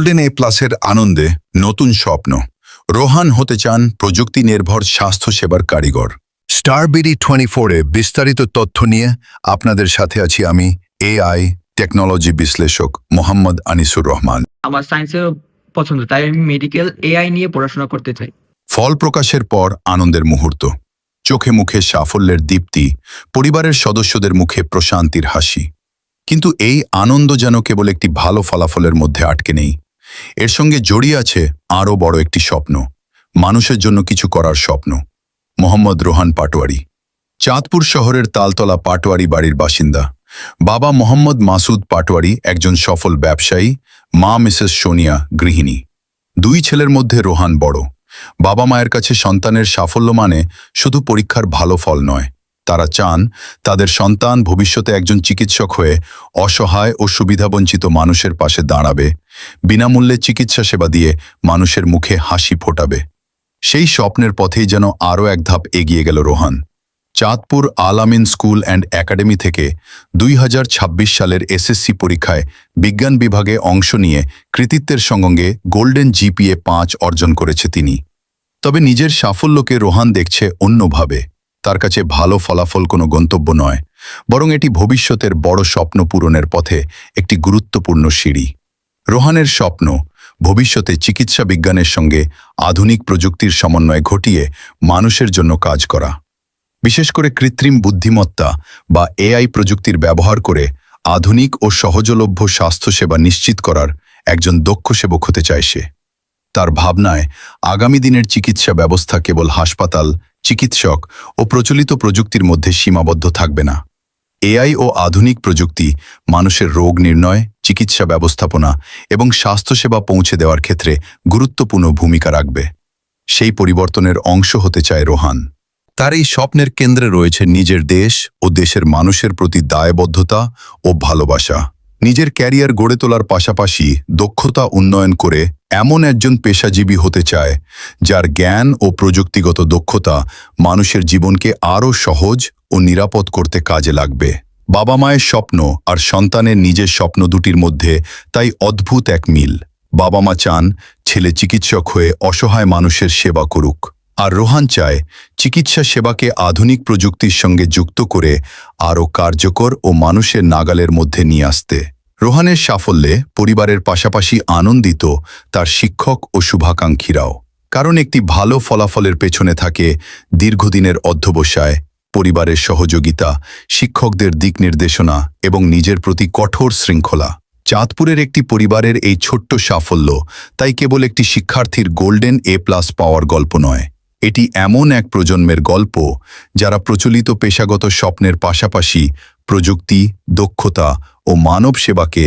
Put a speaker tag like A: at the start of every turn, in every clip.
A: Golden A প্লাসের আনন্দে নতুন স্বপ্ন। রোহান হতে চান প্রযুক্তি নির্ভর স্বাস্থ্যসেবার কারিগর। স্টারবিডি 24-এ বিস্তারিত তথ্য নিয়ে আপনাদের সাথে আছি আমি এআই টেকনোলজি বিশ্লেষক মোহাম্মদ আনিসুর রহমান।
B: আমার সায়েন্সের পছন্দ, তাই আমি মেডিকেল এআই নিয়ে পড়াশোনা করতে চাই।
A: ফল প্রকাশের পর আনন্দের মুহূর্ত, চোখে মুখে সাফল্যের দীপ্তি, পরিবারের সদস্যদের মুখে প্রশান্তির হাসি। কিন্তু এই আনন্দ যেন কেবল একটি ভালো ফলাফলের মধ্যে আটকে নেই, এর সঙ্গে জড়িয়ে আছে আরও বড় একটি স্বপ্ন, মানুষের জন্য কিছু করার স্বপ্ন। মোহাম্মদ রোহান পাটোয়ারি চাঁদপুর শহরের তালতলা পাটোয়ারি বাড়ির বাসিন্দা। বাবা মোহাম্মদ মাসুদ পাটোয়ারি একজন সফল ব্যবসায়ী, মা মিসেস সোনিয়া গৃহিণী। দুই ছেলের মধ্যে রোহান বড়। বাবা মায়ের কাছে সন্তানের সাফল্য মানে শুধু পরীক্ষার ভালো ফল নয়, তারা চান তাদের সন্তান ভবিষ্যতে একজন চিকিৎসক হয়ে অসহায় ও সুবিধাবঞ্চিত মানুষের পাশে দাঁড়াবে, বিনামূল্যে চিকিৎসা সেবা দিয়ে মানুষের মুখে হাসি ফোটাবে। সেই স্বপ্নের পথেই যেন আরও এক ধাপ এগিয়ে গেল Rohan. Chandpur Al Amin school and academy থেকে 2026 সালের এসএসসি পরীক্ষায় বিজ্ঞান বিভাগে অংশ নিয়ে কৃতিত্বের সঙ্গে গোল্ডেন জিপিএ 5 অর্জন করেছে তিনি। তবে নিজের সাফল্যকে রোহান দেখছে অন্যভাবে। তার কাছে ভালো ফলাফল কোনো গন্তব্য নয়, বরং এটি ভবিষ্যতের বড় স্বপ্ন পূরণের পথে একটি গুরুত্বপূর্ণ সিঁড়ি। রোহানের স্বপ্ন ভবিষ্যতে চিকিৎসা বিজ্ঞানের সঙ্গে আধুনিক প্রযুক্তির সমন্বয় ঘটিয়ে মানুষের জন্য কাজ করা। বিশেষ করে কৃত্রিম বুদ্ধিমত্তা বা এআই প্রযুক্তির ব্যবহার করে আধুনিক ও সহজলভ্য স্বাস্থ্যসেবা নিশ্চিত করার একজন দক্ষ সেবক হতে চায় সে। তার ভাবনায় আগামী দিনের চিকিৎসা ব্যবস্থা কেবল হাসপাতাল, চিকিৎসক ও প্রচলিত প্রযুক্তির মধ্যে সীমাবদ্ধ থাকবে না। এআই ও আধুনিক প্রযুক্তি মানুষের রোগ নির্ণয়, চিকিৎসা ব্যবস্থাপনা এবং স্বাস্থ্যসেবা পৌঁছে দেওয়ার ক্ষেত্রে গুরুত্বপূর্ণ ভূমিকা রাখবে। সেই পরিবর্তনের অংশ হতে চায় রোহান। তার এই স্বপ্নের কেন্দ্রে রয়েছে নিজের দেশ ও দেশের মানুষের প্রতি দায়বদ্ধতা ও ভালোবাসা। নিজের ক্যারিয়ার গড়ে তোলার পাশাপাশি দক্ষতা উন্নয়ন করে এমন একজন পেশাজীবী হতে চায় যার জ্ঞান ও প্রযুক্তিগত দক্ষতা মানুষের জীবনকে আরও সহজ ও নিরাপদ করতে কাজে লাগবে। বাবা মায়ের স্বপ্ন আর সন্তানের নিজের স্বপ্ন দুটির মধ্যে তাই অদ্ভুত এক মিল। বাবা মা চান ছেলে চিকিৎসক হয়ে অসহায় মানুষের সেবা করুক, আর রোহান চায় চিকিৎসা সেবাকে আধুনিক প্রযুক্তির সঙ্গে যুক্ত করে আরও কার্যকর ও মানুষের নাগালের মধ্যে নিয়ে আসতে। রোহানের সাফল্যে পরিবারের পাশাপাশি আনন্দিত তার শিক্ষক ও শুভাকাঙ্ক্ষীরাও। কারণ একটি ভালো ফলাফলের পেছনে থাকে দীর্ঘদিনের অধ্যবসায়, পরিবারের সহযোগিতা, শিক্ষকদের দিক নির্দেশনা এবং নিজের প্রতি কঠোর শৃঙ্খলা। চাঁদপুরের একটি পরিবারের এই ছোট্ট সাফল্য তাই কেবল একটি শিক্ষার্থীর গোল্ডেন এ প্লাস পাওয়ার গল্প নয়, এটি এমন এক প্রজন্মের গল্প যারা প্রচলিত পেশাগত স্বপ্নের পাশাপাশি প্রযুক্তি, দক্ষতা ও মানব সেবাকে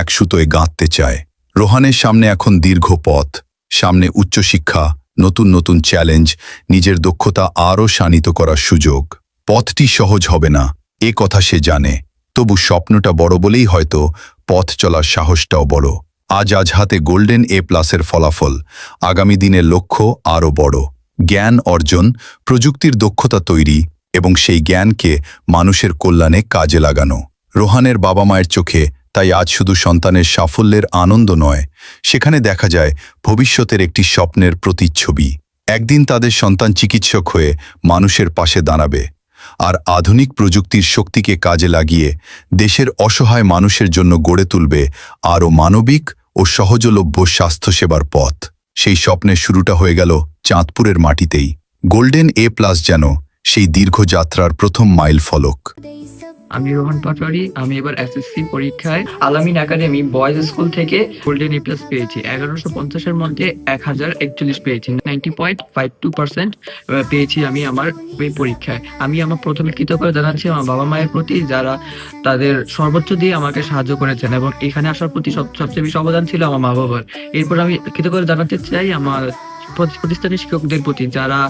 A: এক সুতোয় গাঁথতে চায়। রোহানের সামনে এখন দীর্ঘ পথ, সামনে উচ্চশিক্ষা, নতুন নতুন চ্যালেঞ্জ, নিজের দক্ষতা আরও শানিত করার সুযোগ। পথটি সহজ হবে না, এ কথা সে জানে, তবু স্বপ্নটা বড় বলেই হয়তো পথ চলার সাহসটাও বড়। আজ হাতে গোল্ডেন এ প্লাসের ফলাফল, আগামী দিনের লক্ষ্য আরও বড়। জ্ঞান অর্জন, প্রযুক্তির দক্ষতা তৈরি এবং সেই জ্ঞানকে মানুষের কল্যাণে কাজে লাগানো। রোহানের বাবা মায়ের চোখে তাই আজ শুধু সন্তানের সাফল্যের আনন্দ নয়, সেখানে দেখা যায় ভবিষ্যতের একটি স্বপ্নের প্রতিচ্ছবি। একদিন তাদের সন্তান চিকিৎসক হয়ে মানুষের পাশে দাঁড়াবে, আর আধুনিক প্রযুক্তির শক্তিকে কাজে লাগিয়ে দেশের অসহায় মানুষের জন্য গড়ে তুলবে আরও মানবিক ও সহজলভ্য স্বাস্থ্যসেবার পথ। সেই স্বপ্নের শুরুটা হয়ে গেল চাঁদপুরের মাটিতেই। গোল্ডেন এ প্লাস যেন সেই দীর্ঘ যাত্রার প্রথম মাইল ফলক।
B: আমি রোহান পাটোয়ারি। আমি এবার এসএসসি পরীক্ষায় আল-আমিন একাডেমি বয়েজ স্কুল থেকে গোল্ডেন এ প্লাস পেয়েছি। 1150-এর মধ্যে 1041 পেয়েছি, 90.52% পেয়েছি আমি আমার এই পরীক্ষায়। আমি আমার প্রথমে কৃতজ্ঞতা জানাচ্ছি আমার বাবা মায়ের প্রতি, যারা তাদের সর্বোচ্চ দিয়ে আমাকে সাহায্য করেছেন, এবং এখানে আসার প্রতি সবচেয়ে বেশি অবদান ছিল আমার মা বাবার। এরপর আমি কৃতজ্ঞতা জানাতে চাই আমার প্রতিষ্ঠানের শিক্ষকদের প্রতি, যারা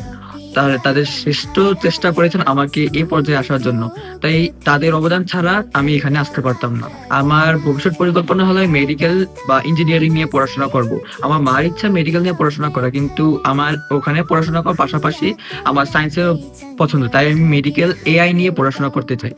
B: তাদের শ্রেষ্ঠ চেষ্টা করেছেন আমাকে এই পর্যায়ে আসার জন্য। তাই তাদের অবদান ছাড়া আমি এখানে আসতে পারতাম না। আমার ভবিষ্যৎ পরিকল্পনা হলো মেডিকেল বা ইঞ্জিনিয়ারিং নিয়ে পড়াশোনা করব। আমার মার ইচ্ছা মেডিকেল নিয়ে পড়াশোনা করা, কিন্তু আমার ওখানে পড়াশোনা করার পাশাপাশি আমার সায়েন্সের পছন্দ, তাই আমি মেডিকেল এআই নিয়ে পড়াশোনা করতে চাই।